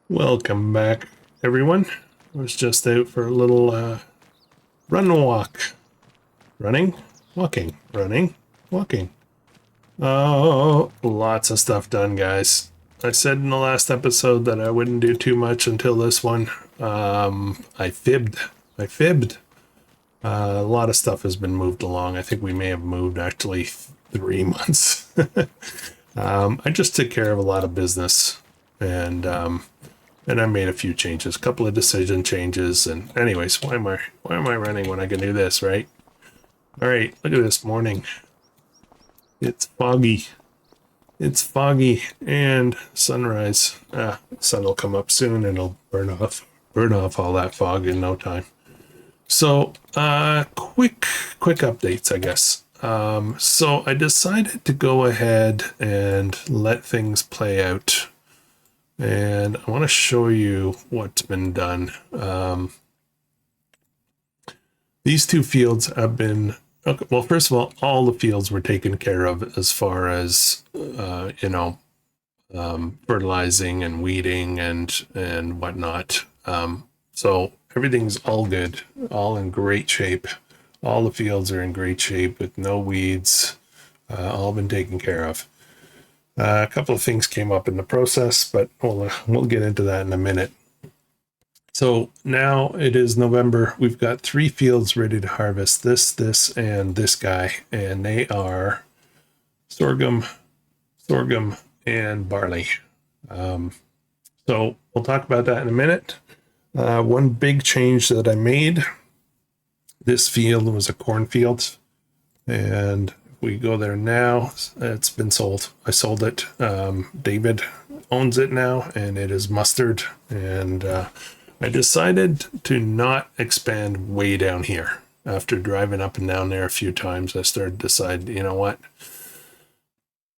Welcome back, everyone. I was just out for a little run walk. Running, walking, running, walking. Oh, lots of stuff done, guys. I said in the last episode that I wouldn't do too much until this one. I fibbed. A lot of stuff has been moved along. I think we may have moved actually 3 months. I just took care of a lot of business, and I made a few changes, a couple of decision changes. And anyways, why am I running when I can do this, right? All right, look at this morning. It's foggy. It's foggy and sunrise. Sun will come up soon and it'll burn off all that fog in no time. So, quick updates, I guess. So I decided to go ahead and let things play out. And I want to show you what's been done. These two fields have been, okay, well, first of all the fields were taken care of as far as, fertilizing and weeding and whatnot. So everything's all good, all in great shape. All the fields are in great shape with no weeds, all been taken care of. A couple of things came up in the process, but we'll get into that in a minute. So now it is November. We've got 3 fields ready to harvest, this, and this guy, and they are sorghum, and barley. So we'll talk about that in a minute. One big change that I made, this field was a cornfield, and we go there now. It's been sold. I sold it. David owns it now, and it is mustard. And I decided to not expand way down here. After driving up and down there a few times, I started to decide, you know what?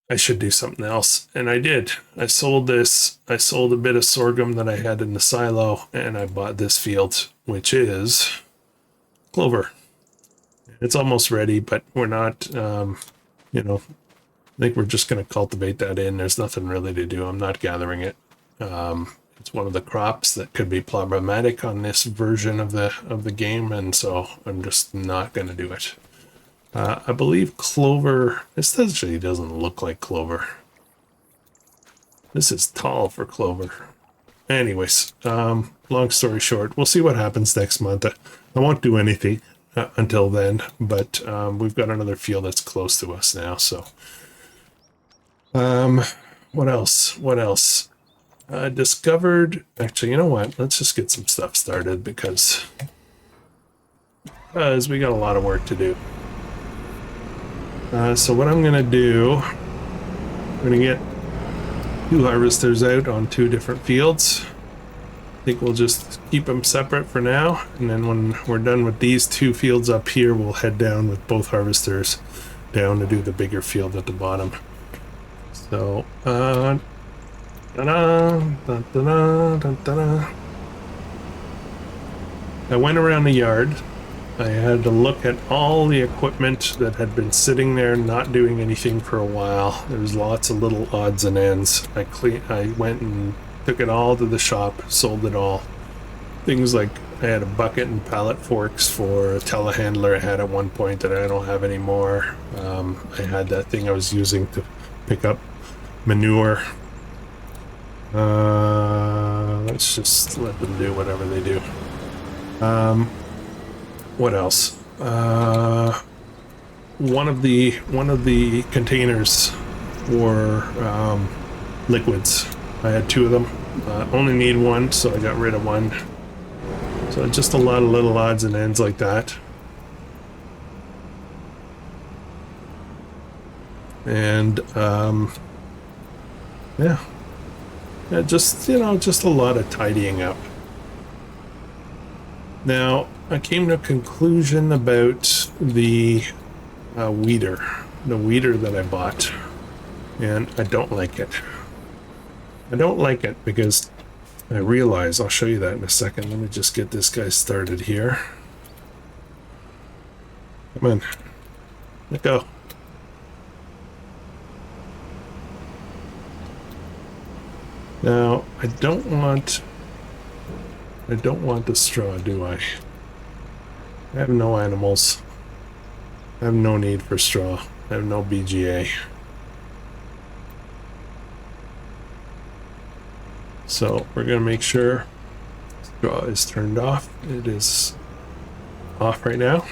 I should do something else. And I did. I sold this. I sold a bit of sorghum that I had in the silo, and I bought this field, which is clover. It's almost ready, but we're not, I think we're just going to cultivate that in. There's nothing really to do. I'm not gathering it. It's one of the crops that could be problematic on this version of the game, and so I'm just not going to do it. I believe clover, this actually doesn't look like clover. This is tall for clover. Anyways, long story short, we'll see what happens next month. I won't do anything until then, but we've got another field that's close to us now. So what else? Discovered, actually, you know what, let's just get some stuff started because we got a lot of work to do. So what I'm gonna do, I'm gonna get 2 harvesters out on 2 different fields. I think we'll just keep them separate for now, and then when we're done with these 2 fields up here, we'll head down with both harvesters down to do the bigger field at the bottom. So, I went around the yard. I had to look at all the equipment that had been sitting there not doing anything for a while. There was lots of little odds and ends. I went and took it all to the shop, sold it all. Things like I had a bucket and pallet forks for a telehandler I had at one point that I don't have anymore. I had that thing I was using to pick up manure. Let's just let them do whatever they do. What else? One of the containers were liquids. I had 2 of them. Only need 1, so I got rid of 1. So just a lot of little odds and ends like that. And yeah, just a lot of tidying up. Now, I came to a conclusion about the weeder that I bought, and I don't like it. I don't like it because I realize, I'll show you that in a second. Let me just get this guy started here. Come on, let go. Now, I don't want the straw, do I? I have no animals. I have no need for straw. I have no BGA. So we're gonna make sure straw is turned off. It is off right now.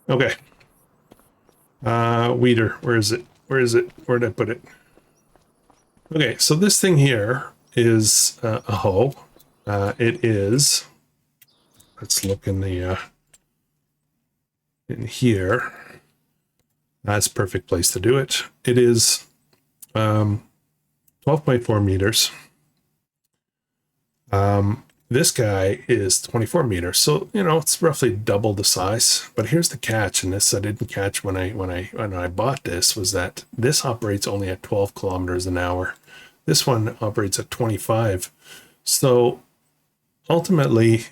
Okay. Weeder, where is it? Where is it? Where did I put it? Okay, so this thing here is a hoe. It is, let's look in the in here. That's a perfect place to do it. It is 12.4 meters. This guy is 24 meters, so you know it's roughly double the size. But here's the catch, and this I didn't catch when I bought this, was that this operates only at 12 kilometers an hour. This one operates at 25. So ultimately,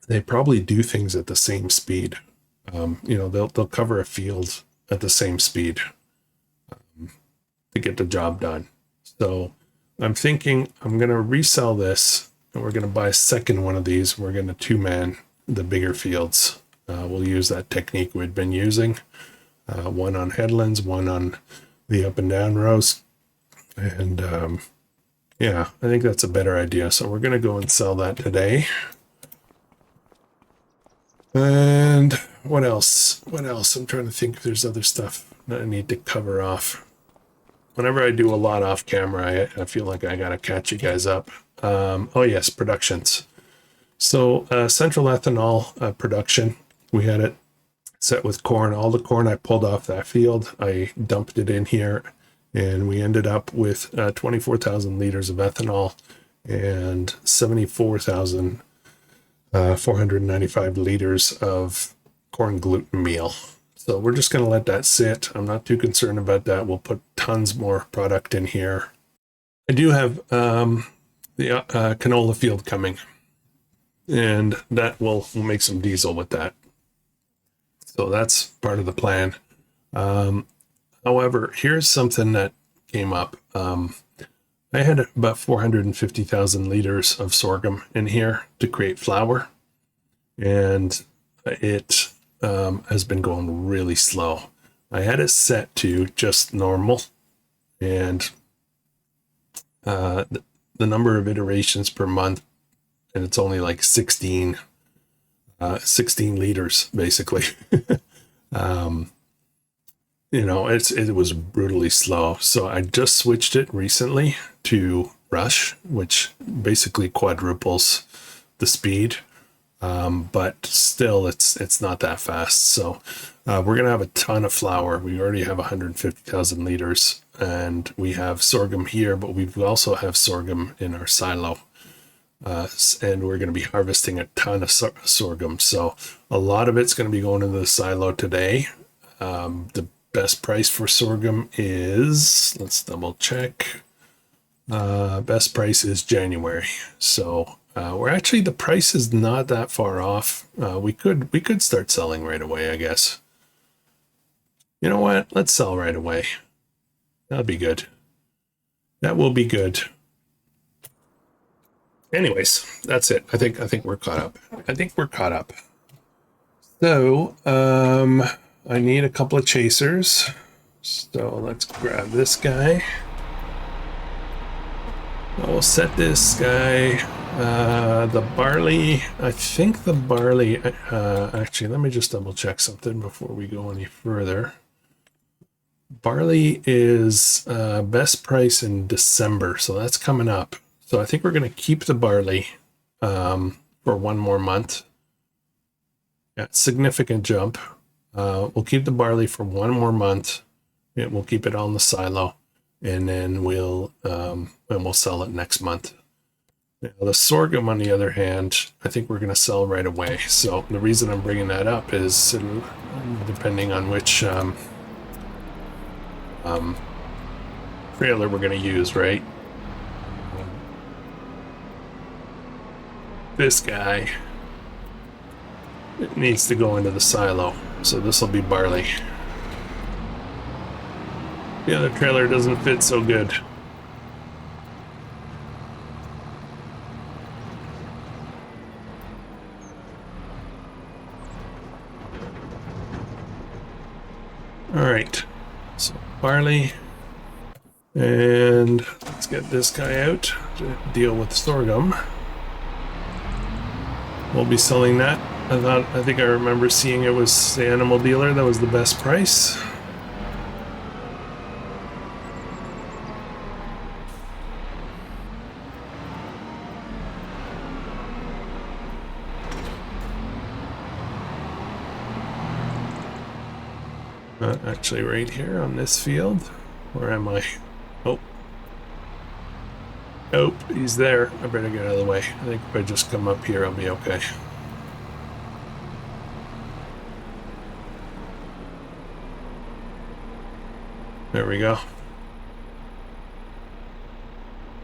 they probably do things at the same speed. You know, they'll cover a field at the same speed to get the job done. So I'm thinking I'm going to resell this, and we're going to buy a second one of these. We're going to two-man the bigger fields. We'll use that technique we've been using. One on headlands, one on the up and down rows. And yeah, I think that's a better idea. So we're going to go and sell that today. And what else? What else? I'm trying to think if there's other stuff that I need to cover off. Whenever I do a lot off camera, I feel like I got to catch you guys up. Oh yes, productions. So central ethanol production, we had it set with corn. All the corn I pulled off that field, I dumped it in here, and we ended up with 24,000 liters of ethanol and 74,495 liters of corn gluten meal. So we're just going to let that sit. I'm not too concerned about that. We'll put tons more product in here. I do have the canola field coming, and that we'll make some diesel with that. So that's part of the plan. However, here's something that came up. I had about 450,000 liters of sorghum in here to create flour, and it has been going really slow. I had it set to just normal, and the number of iterations per month, and it's only like 16 liters basically. You know, it was brutally slow. So I just switched it recently to Rush, which basically quadruples the speed. But still it's not that fast. So we're gonna have a ton of flour. We already have 150,000 liters, and we have sorghum here, but we also have sorghum in our silo. And we're going to be harvesting a ton of sorghum. So a lot of it's going to be going into the silo today. The best price for sorghum is, let's double check. Best price is January. So we're actually, the price is not that far off. We could start selling right away, I guess. You know what? Let's sell right away. That'll be good. That will be good. Anyways, that's it. I think we're caught up. So, I need a couple of chasers. So let's grab this guy. I'll set this guy. The barley, I think the barley, actually, let me just double check something before we go any further. Barley is best price in December, so that's coming up. So I think we're going to keep the barley for one more month. Yeah, significant jump. We'll keep the barley for one more month. Yeah, we'll keep it on the silo, and then we'll sell it next month. Now, the sorghum, on the other hand, I think we're going to sell right away. So the reason I'm bringing that up is depending on which trailer we're going to use, right? This guy It needs to go into the silo, so this will be barley. The other trailer doesn't fit so good. All right, so barley, and let's get this guy out to deal with sorghum. We'll be selling that. I think I remember seeing it was the animal dealer that was the best price. Actually right here on this field. Where am I? Oh. Nope, he's there. I better get out of the way. I think if I just come up here, I'll be okay. There we go.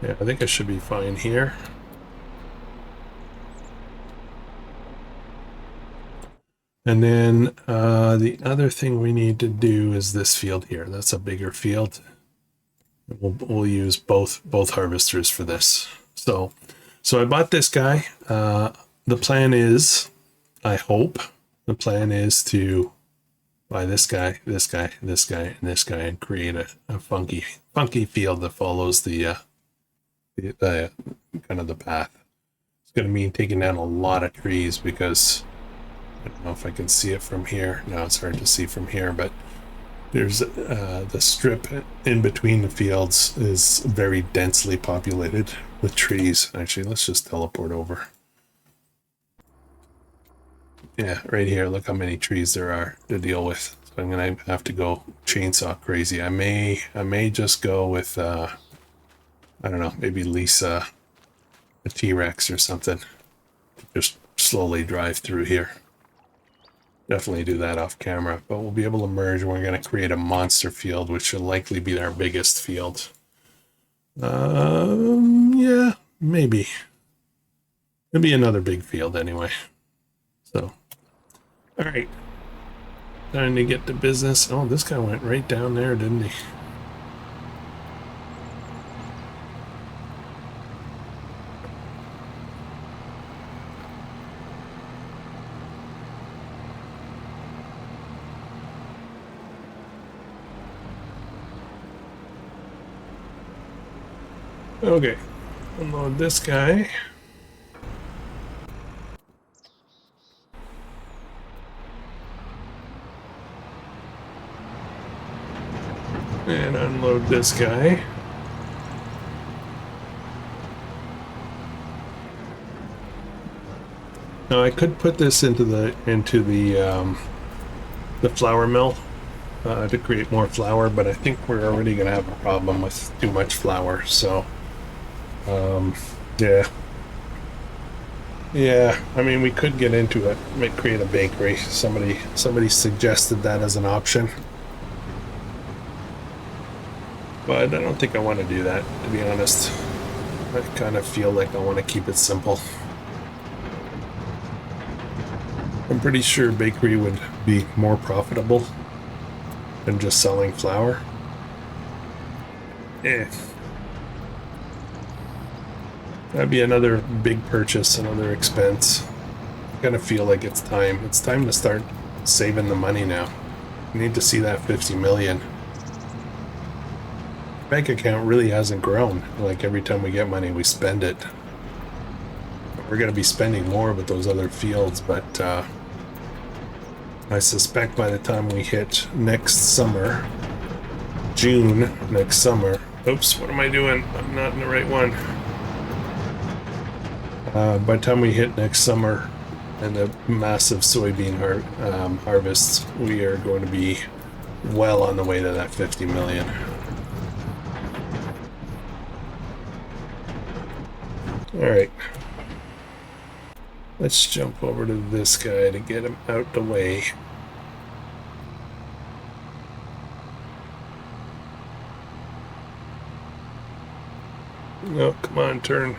Yeah, I think I should be fine here. And then the other thing we need to do is this field here. That's a bigger field. We'll use both harvesters for this. So I bought this guy. The plan is, I hope, the plan is to buy this guy, this guy, this guy, and this guy, and create a funky field that follows the kind of the path. It's going to mean taking down a lot of trees because I don't know if I can see it from here. No, it's hard to see from here, but there's the strip in between the fields is very densely populated with trees. Actually, let's just teleport over. Yeah, right here. Look how many trees there are to deal with. So I'm gonna have to go chainsaw crazy. I may just go with I don't know, maybe lease a T-Rex or something. Just slowly drive through here. Definitely do that off camera, but we'll be able to merge and we're going to create a monster field, which will likely be our biggest field. Yeah, maybe. It'll be another big field anyway. So, all right. Time to get to business. Oh, this guy went right down there, didn't he? Okay, unload this guy. And unload this guy. Now I could put this into the flour mill to create more flour, but I think we're already going to have a problem with too much flour. So, yeah. I mean, we could get into it, create a bakery. Somebody suggested that as an option, but I don't think I want to do that, to be honest. I kind of feel like I want to keep it simple. I'm pretty sure bakery would be more profitable than just selling flour. That'd be another big purchase, another expense. I kind of feel like it's time. It's time to start saving the money now. I need to see that 50 million. Bank account really hasn't grown. Like every time we get money, we spend it. We're going to be spending more with those other fields, but I suspect by the time we hit next summer, June next summer. Oops, what am I doing? I'm not in the right one. By the time we hit next summer and the massive soybean harvests, we are going to be well on the way to that 50 million. All right. Let's jump over to this guy to get him out the way. No, come on, turn.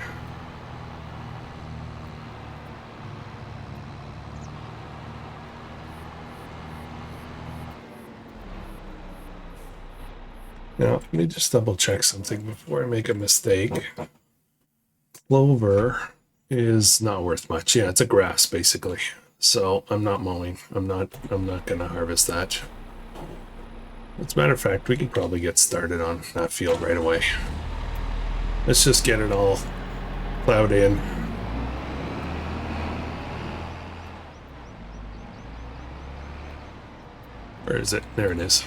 Now, let me just double check something before I make a mistake. Clover is not worth much. Yeah, it's a grass basically. So I'm not mowing. I'm not gonna harvest that. As a matter of fact, we could probably get started on that field right away. Let's just get it all plowed in. Where is it? There it is.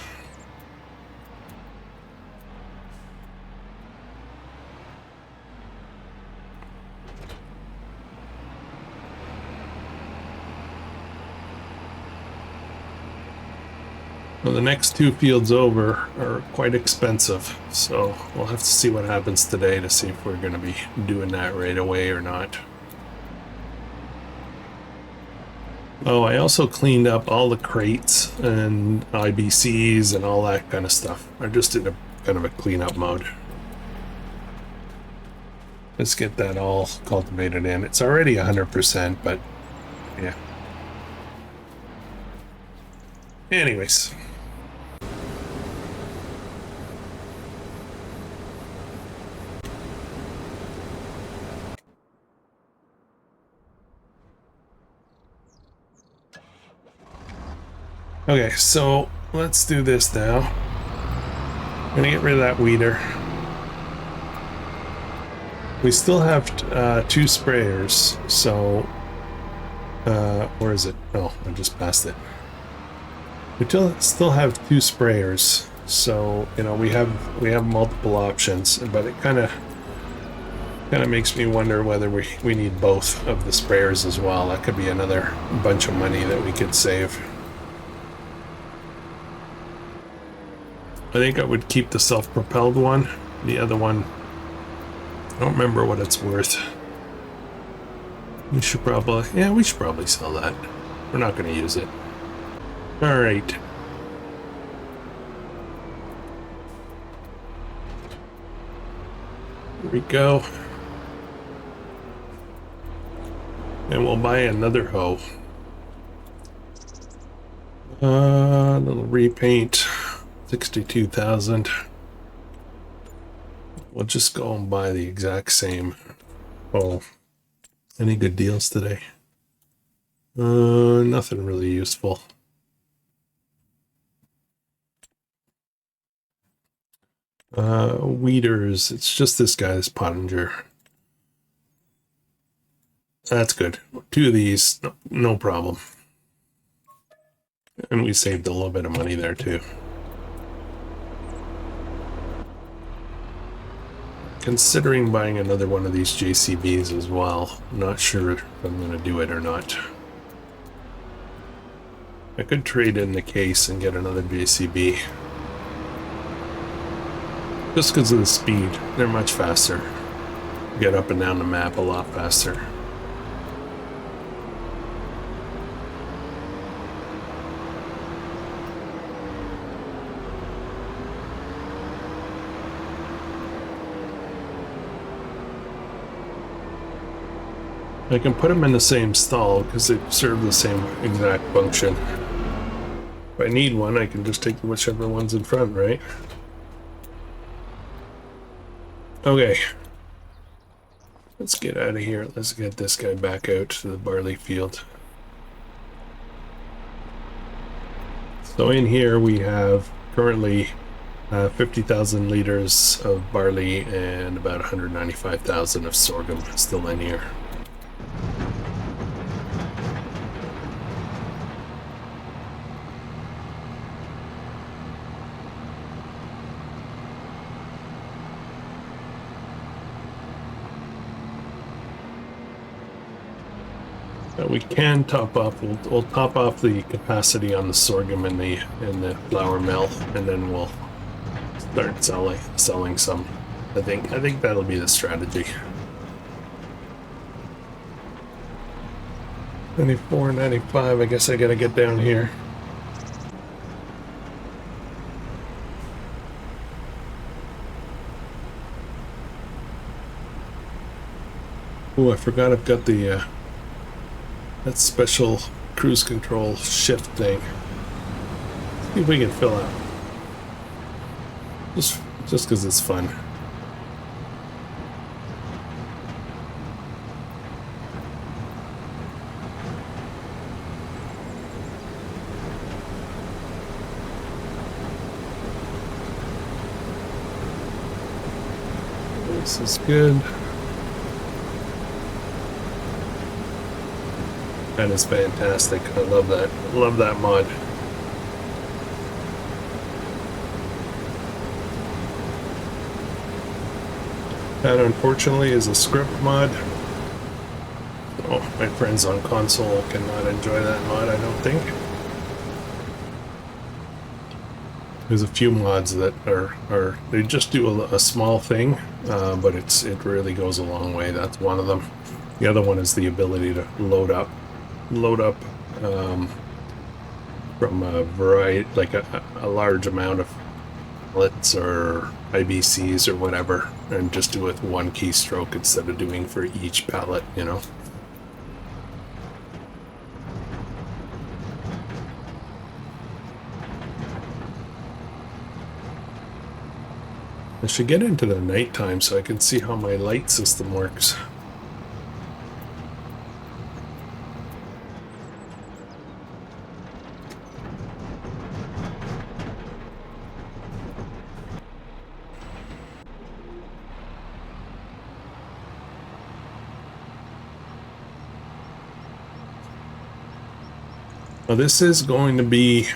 Well, the next two fields over are quite expensive, so we'll have to see what happens today to see if we're going to be doing that right away or not. Oh, I also cleaned up all the crates and IBCs and all that kind of stuff. I just did a kind of a cleanup mode. Let's get that all cultivated in. It's already 100%, but yeah. Anyways. Okay, so let's do this now. I'm gonna get rid of that weeder. We still have 2 sprayers, so where is it? Oh, I just passed it. We still have 2 sprayers, so you know we have multiple options, but it kind of makes me wonder whether we need both of the sprayers as well. That could be another bunch of money that we could save. I think I would keep the self-propelled one. The other one, I don't remember what it's worth. We should probably sell that. We're not going to use it. All right. Here we go. And we'll buy another hoe. Little repaint. 62,000. We'll just go and buy the exact same. Oh, any good deals today? Nothing really useful. Weeders, it's just this guy, this Pottinger. That's good. 2 of these, no problem. And we saved a little bit of money there too. Considering buying another one of these JCBs as well. I'm not sure if I'm going to do it or not. I could trade in the case and get another JCB. Just because of the speed. They're much faster. Get up and down the map a lot faster. I can put them in the same stall because they serve the same exact function. If I need one, I can just take whichever one's in front, right? Okay. Let's get out of here. Let's get this guy back out to the barley field. So in here we have currently 50,000 liters of barley and about 195,000 of sorghum still in here. We can top off. We'll top off the capacity on the sorghum in the flour mill, and then we'll start selling some. I think that'll be the strategy. 94.95. I guess I gotta get down here. Oh, I forgot I've got the that special cruise control shift thing. See if we can fill out. Just just because it's fun. This is good. That is fantastic. I love that. Love that mod. That unfortunately is a script mod. Oh, my friends on console cannot enjoy that mod, I don't think. There's a few mods that are they just do a small thing, but it really goes a long way. That's one of them. The other one is the ability to load up from a variety, like a large amount of pellets or IBCs or whatever, and just do it with one keystroke instead of doing for each pallet, you know. I should get into the nighttime so I can see how my light system works. Now this is going to be,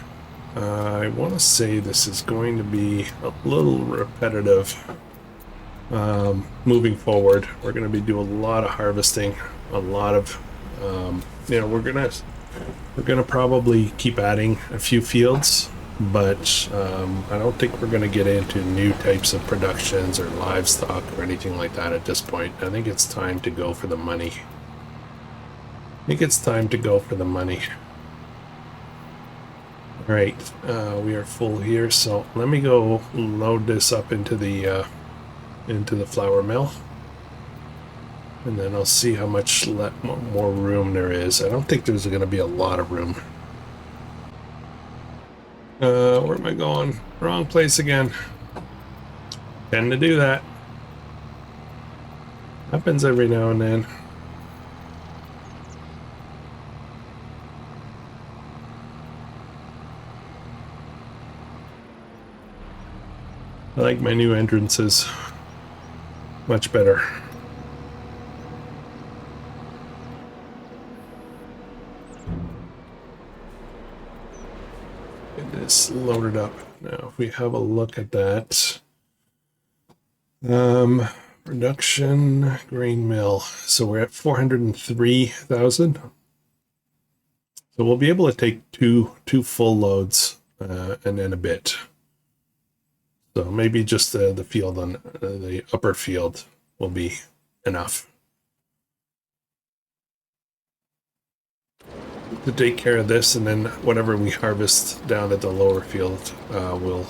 I want to say this is going to be a little repetitive moving forward. We're going to be doing a lot of harvesting, a lot of, you know, we're gonna probably keep adding a few fields, but I don't think we're going to get into new types of productions or livestock or anything like that at this point. I think it's time to go for the money. All right, we are full here, so let me go load this up into the flour mill, and then I'll see how much more room there is. I don't think there's going to be a lot of room. Where am I going? Wrong place again. Tend to do that. Happens every now and then. I like my new entrances much better. Get this loaded up. Now, if we have a look at that, production grain mill. So we're at 403,000. So we'll be able to take two full loads and then a bit. So maybe just the field on the upper field will be enough to take care of this, and then whatever we harvest down at the lower field, we'll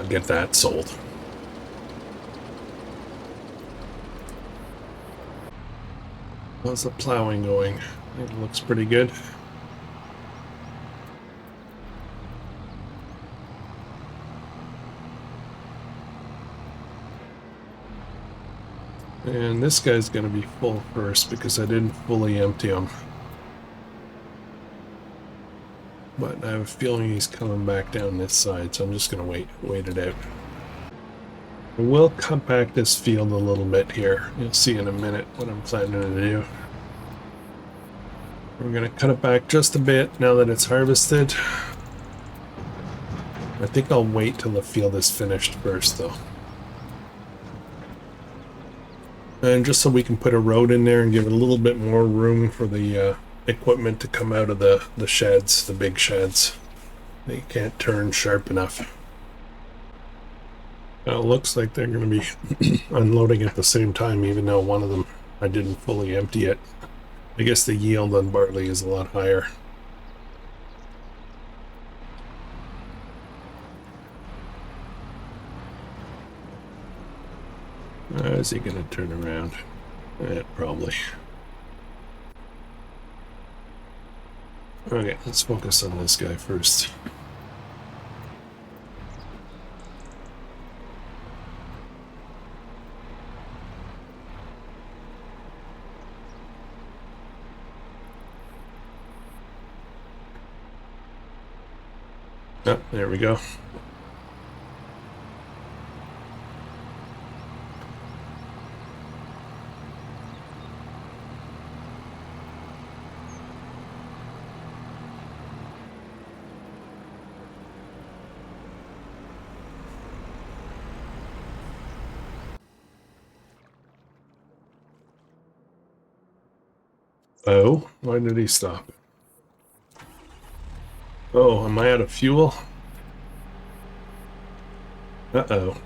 get that sold. How's the plowing going? It looks pretty good. And this guy's going to be full first because I didn't fully empty him. But I have a feeling he's coming back down this side, so I'm just going to wait it out. We'll cut back this field a little bit here. You'll see in a minute what I'm planning to do. We're going to cut it back just a bit now that it's harvested. I think I'll wait till the field is finished first, though. And just so we can put a road in there and give it a little bit more room for the equipment to come out of the sheds, the big sheds. They can't turn sharp enough. Now it looks like they're going to be unloading at the same time, even though one of them I didn't fully empty it. I guess the yield on barley is a lot higher. Is he going to turn around? Probably. Okay, let's focus on this guy first. Oh, there we go. Oh, why did he stop? Oh, am I out of fuel? Uh-oh.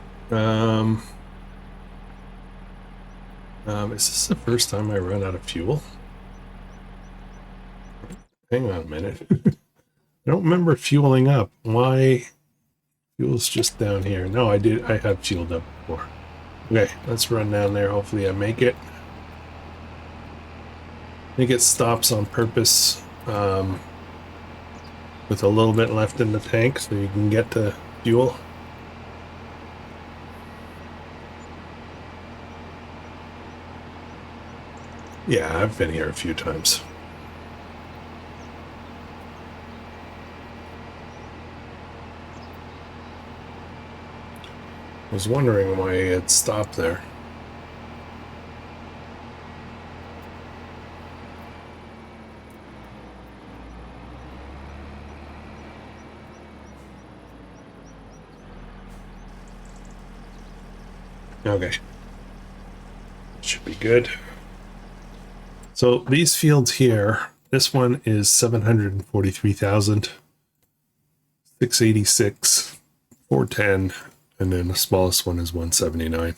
Is this the first time I run out of fuel? Hang on a minute. I don't remember fueling up. Why? Fuel's just down here. No, I did. I have fueled up before. Okay, let's run down there. Hopefully I make it. I think it stops on purpose with a little bit left in the tank so you can get to fuel. Yeah, I've been here a few times. I was wondering why it stopped there. Okay. Should be good. So these fields here, this one is 743,000, 686, 410, and then the smallest one is 179.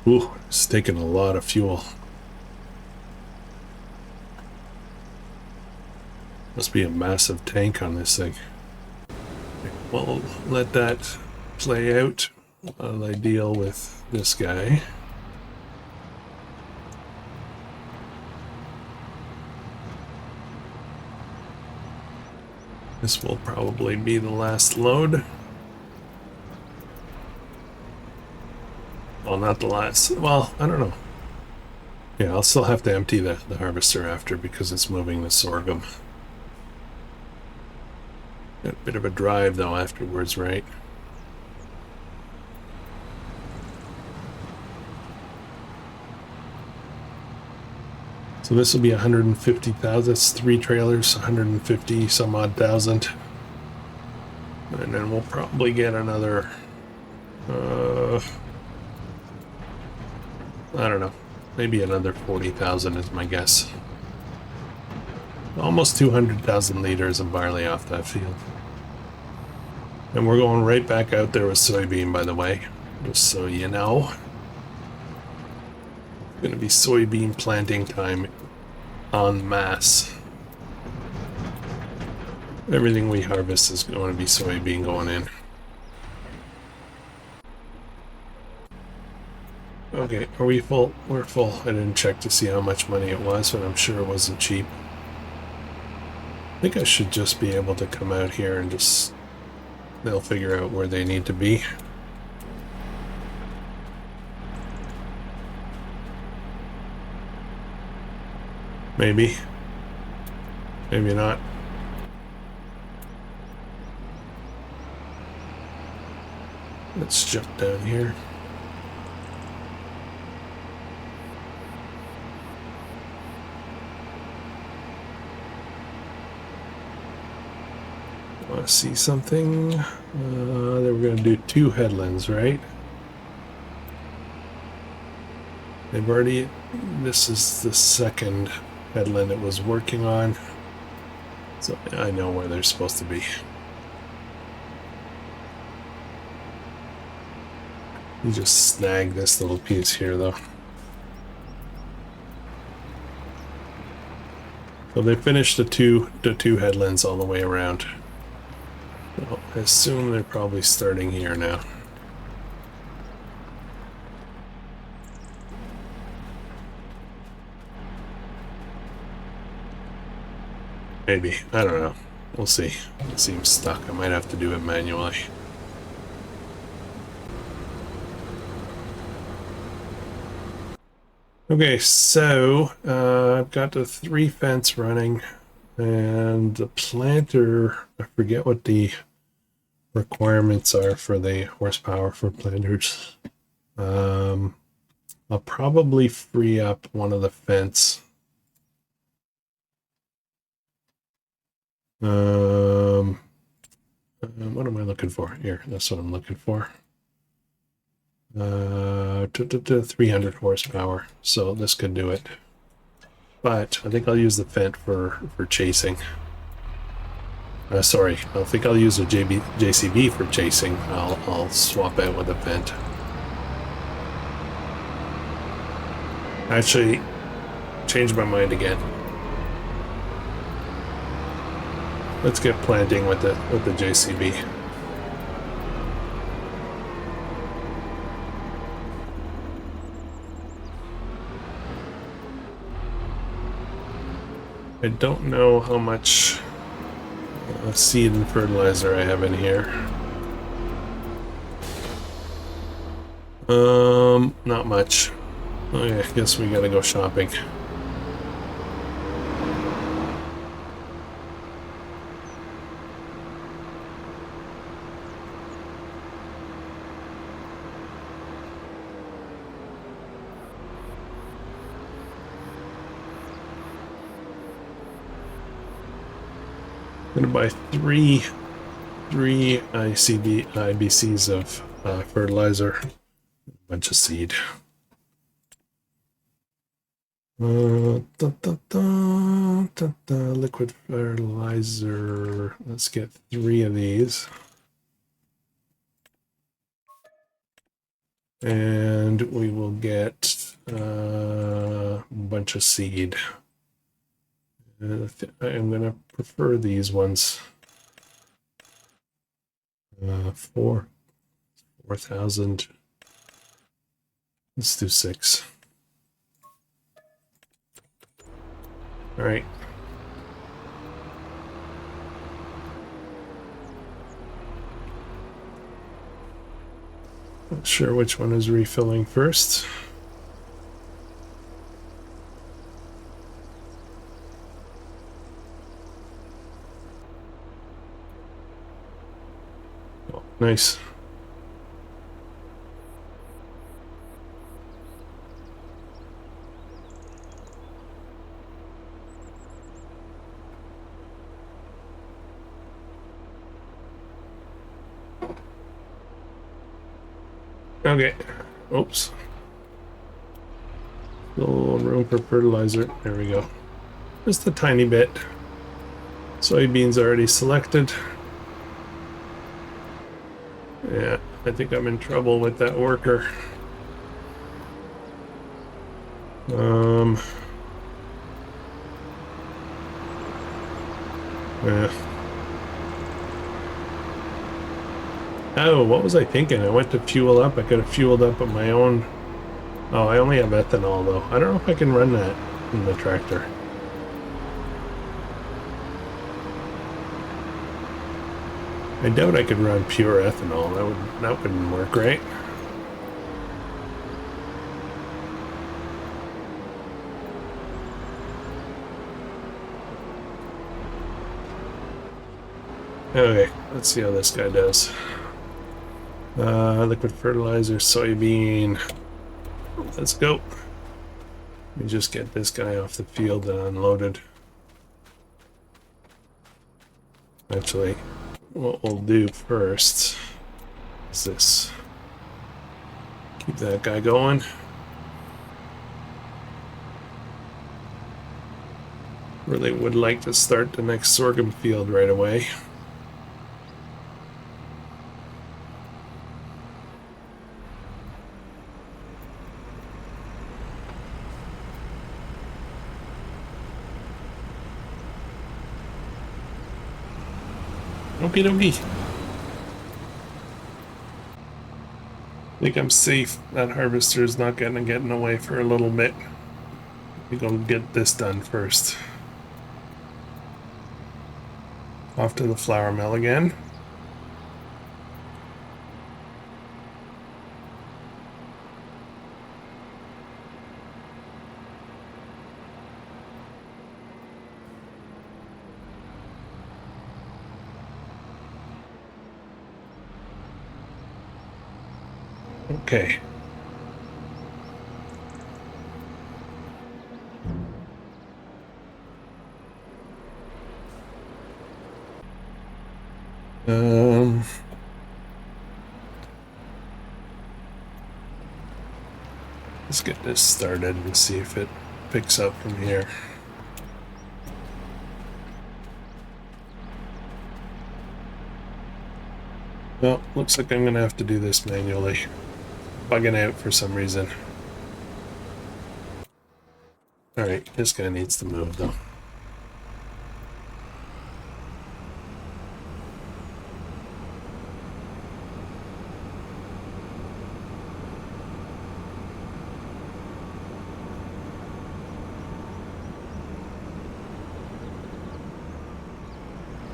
Ooh, it's taking a lot of fuel. Must be a massive tank on this thing. We'll let that play out while I deal with this guy. This will probably be the last load. Well, not the last. Well, I don't know. Yeah, I'll still have to empty the harvester after because it's moving the sorghum. Got a bit of a drive though afterwards, right? So this will be 150,000. That's 3 trailers, 150 some odd thousand. And then we'll probably get another, I don't know, maybe another 40,000 is my guess. Almost 200,000 liters of barley off that field. And we're going right back out there with soybean, by the way, just so you know. It's going to be soybean planting time en masse. Everything we harvest is going to be soybean going in. Okay, are we full? We're full. I didn't check to see how much money it was, but I'm sure it wasn't cheap. I think I should just be able to come out here and just... they'll figure out where they need to be. Maybe. Maybe not. Let's jump down here. Want to see something? Then we're going to do 2 headlands, right? They've already... this is the second headland it was working on. So I know where they're supposed to be. You just snag this little piece here, though. So they finished the two headlands all the way around. So I assume they're probably starting here now. Maybe. I don't know. We'll see. It seems stuck. I might have to do it manually. Okay, so I've got the 3 fence running, and the planter, I forget what the requirements are for the horsepower for planters. I'll probably free up one of the fence. What am I looking for here? That's what I'm looking for. 300 horsepower, so this could do it. But I think I'll use the Fent for chasing. Sorry, I think I'll use a JCB for chasing. I'll swap out with a Fent. Actually, changed my mind again. Let's get planting with the JCB. I don't know how much seed and fertilizer I have in here. Not much. Okay, I guess we gotta go shopping. I'm gonna buy three IBCs of fertilizer, a bunch of seed. Liquid fertilizer. Let's get 3 of these. And we will get a bunch of seed. I'm going to prefer these ones. 4,000. Let's do 6. All right. Not sure which one is refilling first. Oh, nice. Okay. Oops. Little room for fertilizer. There we go. Just a tiny bit. Soybeans already selected. Yeah, I think I'm in trouble with that worker. Yeah. Oh, what was I thinking? I went to fuel up. I could have fueled up on my own. Oh, I only have ethanol, though. I don't know if I can run that in the tractor. I doubt I could run pure ethanol. That wouldn't work, right? Okay, let's see how this guy does. Liquid fertilizer, soybean. Let's go. Let me just get this guy off the field and unloaded. Actually, what we'll do first is this. Keep that guy going. Really would like to start the next sorghum field right away. Okie dokie. I think I'm safe. That harvester is not gonna get in the way for a little bit. We go get this done first. Off to the flour mill again. Okay. Let's get this started and see if it picks up from here. Well, looks like I'm gonna have to do this manually. Bugging out for some reason. Alright, this guy needs to move though.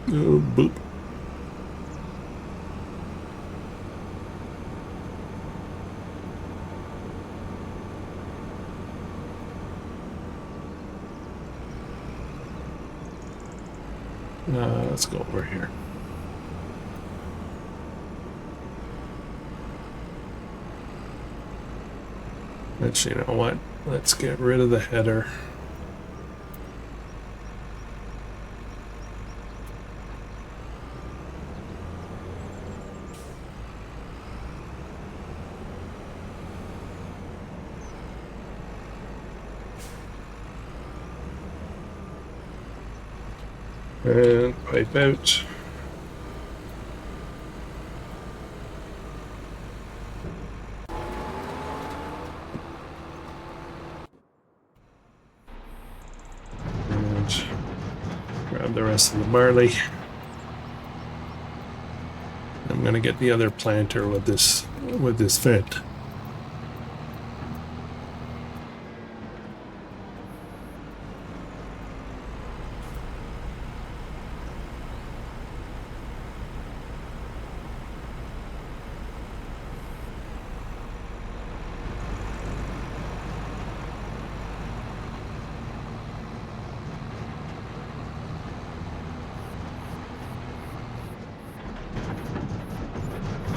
Oh, boop. Let's go over here. Actually, you know what? Let's get rid of the header. And pipe out. And grab the rest of the barley. I'm gonna get the other planter with this fit.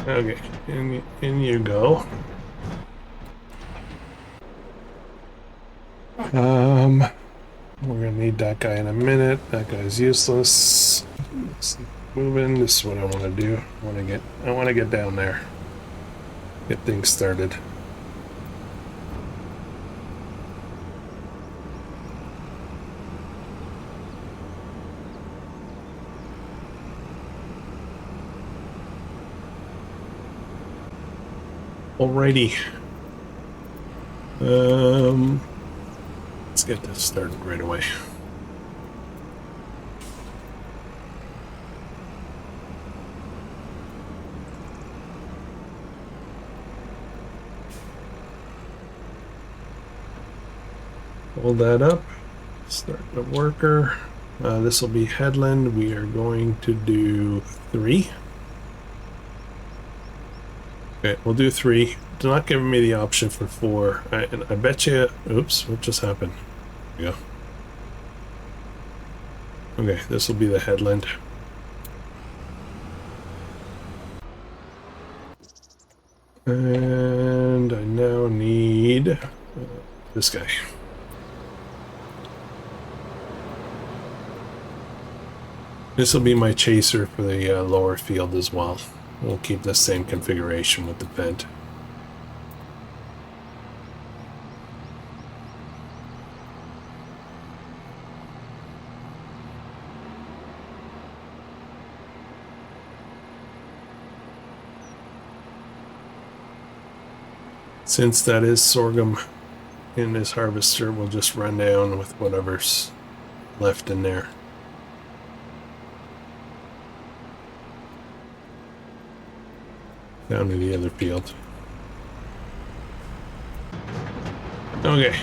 Okay, in you go. We're gonna need that guy in a minute. That guy's useless. Let's move in. This is what I want to do. I want to get down there. Get things started. Alrighty. Let's get this started right away. Hold that up. Start the worker. This will be headland. We are going to do 3. Okay, we'll do 3. It's not giving me the option for 4. And I bet you... Oops, what just happened? There we go. Okay, this will be the headland. And I now need this guy. This will be my chaser for the lower field as well. We'll keep the same configuration with the vent. Since that is sorghum in this harvester, we'll just run down with whatever's left in there. Down to the other field. Okay.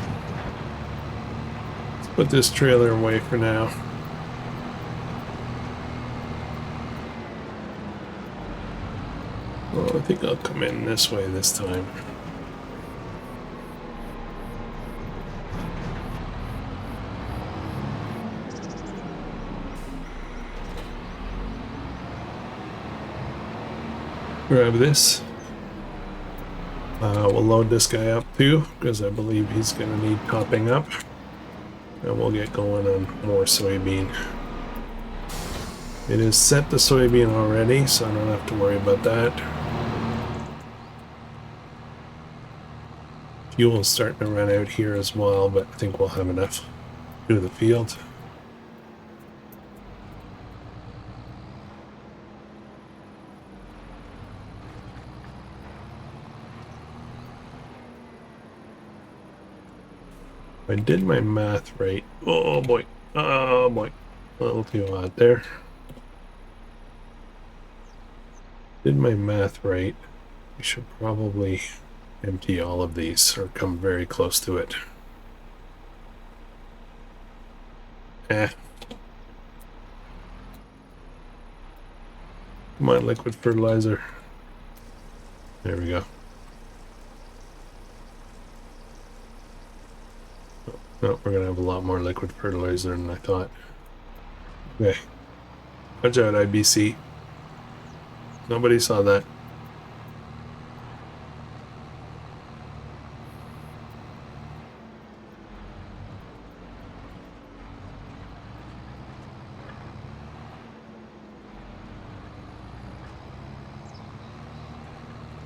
Let's put this trailer away for now. Well, I think I'll come in this way this time. Grab this. We'll load this guy up too, because I believe he's going to need topping up. And we'll get going on more soybean. It is set to soybean already, so I don't have to worry about that. Fuel's starting to run out here as well, but I think we'll have enough to do the field. If I did my math right, oh boy, a little too hot there. Did my math right, we should probably empty all of these or come very close to it. Come on, liquid fertilizer. There we go. Oh, we're gonna have a lot more liquid fertilizer than I thought. Okay. Watch out, IBC. Nobody saw that.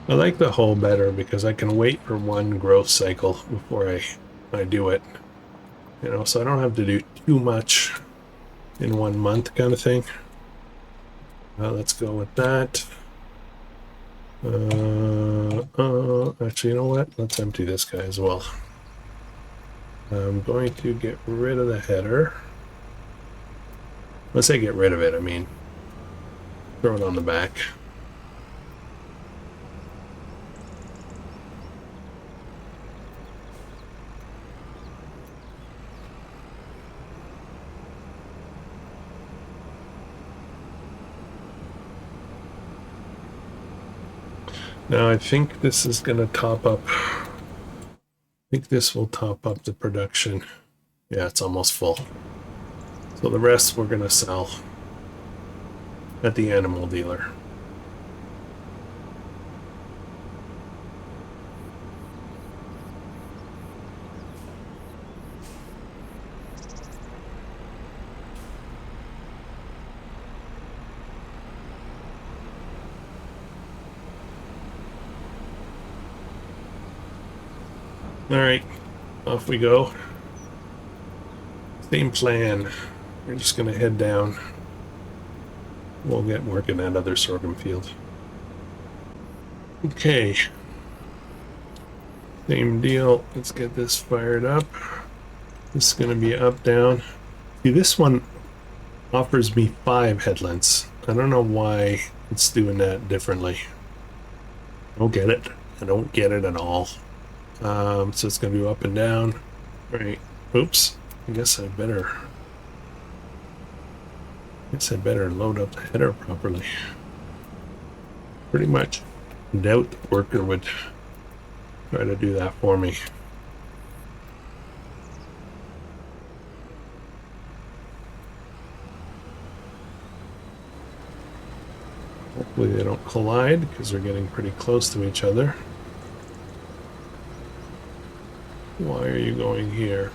I like the hoe better because I can wait for one growth cycle before I do it. You know, so I don't have to do too much in 1 month kind of thing. Let's go with that. Actually, you know what? Let's empty this guy as well. I'm going to get rid of the header. Let's say get rid of it, I mean throw it on the back. Now I think this is going to top up. I think this will top up the production. Yeah, it's almost full. So the rest we're going to sell at the animal dealer. All right, off we go. Same plan. We're just gonna head down. We'll get working that other sorghum field. Okay. Same deal. Let's get this fired up. This is gonna be up, down. See, this one offers me 5 headlands. I don't know why it's doing that differently. I don't get it. I don't get it at all. So it's going to be up and down. Right. Oops. I guess I better load up the header properly. Pretty much doubt the worker would try to do that for me. Hopefully they don't collide because they're getting pretty close to each other. Why are you going here?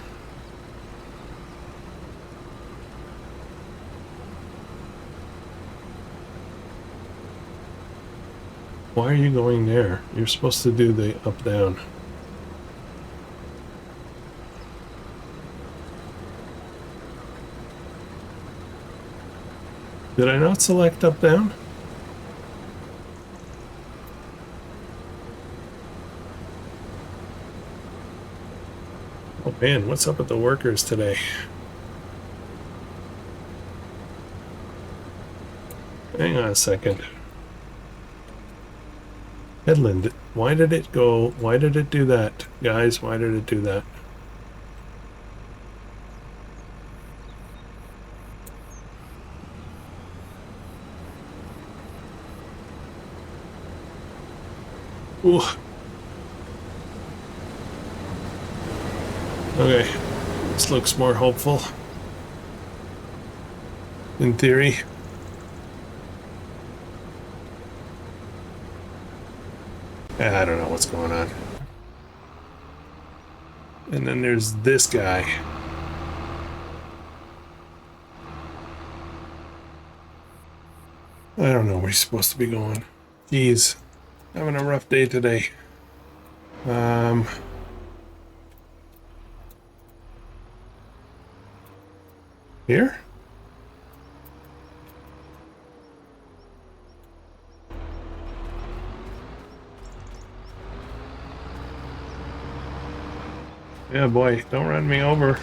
Why are you going there? You're supposed to do the up-down. Did I not select up-down? Oh man, what's up with the workers today? Hang on a second. Headland, why did it go? Why did it do that? Guys, why did it do that? Ooh. Okay, this looks more hopeful. In theory. I don't know what's going on. And then there's this guy. I don't know where he's supposed to be going. Jeez, having a rough day today. Here? Yeah, boy, don't run me over.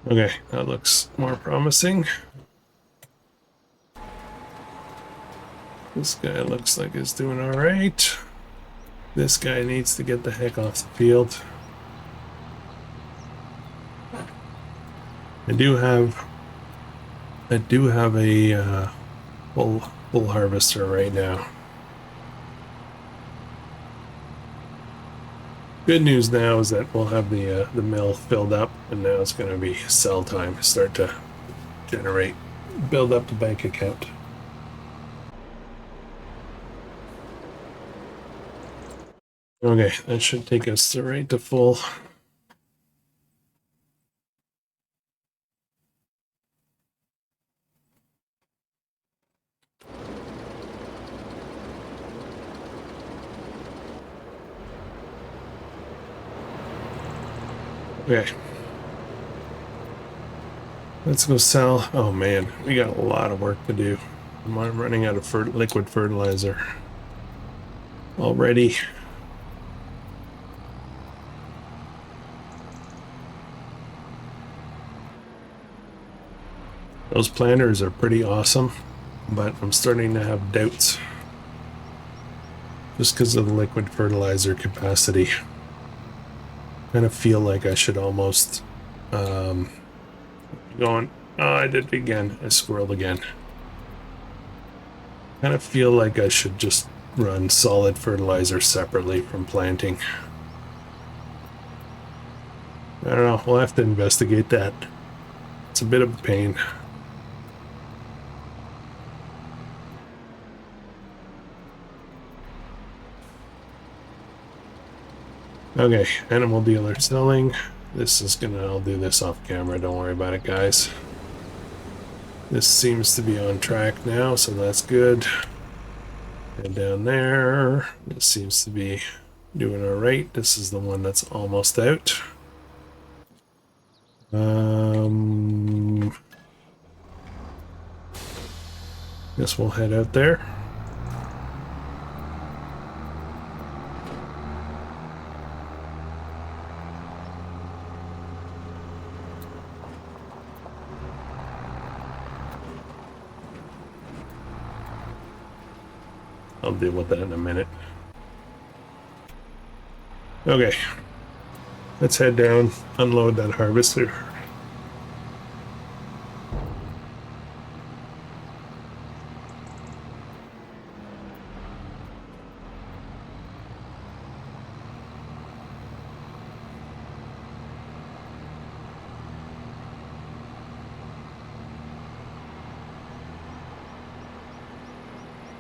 Okay, that looks more promising. This guy looks like he's doing all right. This guy needs to get the heck off the field. I do have a full harvester right now. Good news now is that we'll have the mill filled up, and now it's going to be sell time. Start to build up the bank account. Okay, that should take us right to full. Okay. Let's go sell. Oh man, we got a lot of work to do. I'm running out of liquid fertilizer already. Those planters are pretty awesome, but I'm starting to have doubts just because of the liquid fertilizer capacity. Kind of feel like I should almost I did it again. I squirreled again. Kind of feel like I should just run solid fertilizer separately from planting. I don't know. We'll have to investigate that. It's a bit of a pain. Okay, animal dealer selling. I'll do this off camera, don't worry about it, guys. This seems to be on track now, so that's good. And down there, this seems to be doing all right. This is the one that's almost out. Guess we'll head out there. I'll deal with that in a minute. Okay, let's head down, unload that harvester.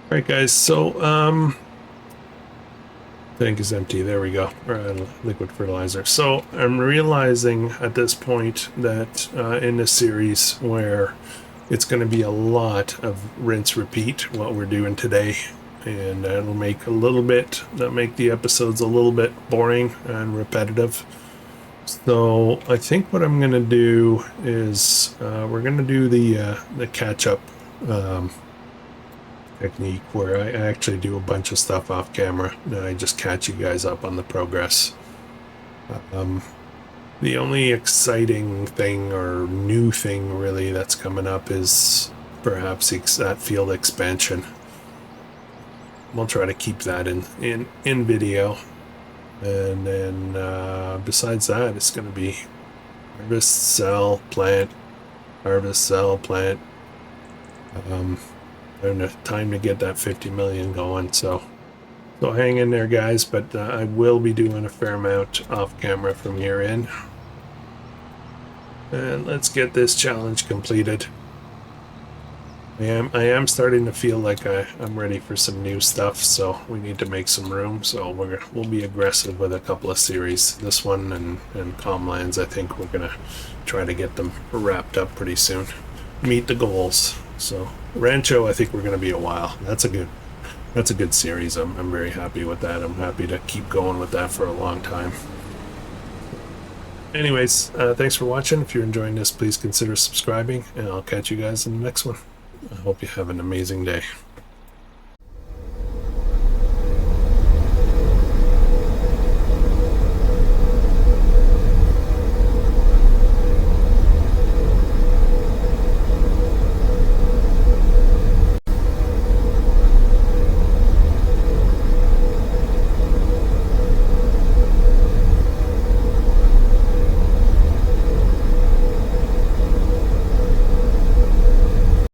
All right, guys, so tank is empty. There we go. We're out of liquid fertilizer. So I'm realizing at this point that in this series where it's going to be a lot of rinse repeat what we're doing today, and that'll make the episodes a little bit boring and repetitive. So I think what I'm going to do is we're going to do the catch up technique where I actually do a bunch of stuff off camera and I just catch you guys up on the progress. The only exciting thing or new thing really that's coming up is perhaps that field expansion. We'll try to keep that in video, and then besides that, it's going to be harvest, sell, plant, harvest, sell, plant. And time to get that 50 million going, so hang in there, guys. But I will be doing a fair amount off camera from here in. And let's get this challenge completed. I am starting to feel like I'm ready for some new stuff, so we need to make some room. So we'll be aggressive with a couple of series. This one and Calmlands, I think we're gonna try to get them wrapped up pretty soon. Meet the goals. So Rancho, I think we're gonna be a while. That's a good series. I'm very happy with that. I'm happy to keep going with that for a long time. Anyways, thanks for watching. If you're enjoying this, please consider subscribing, and I'll catch you guys in the next one. I hope you have an amazing day.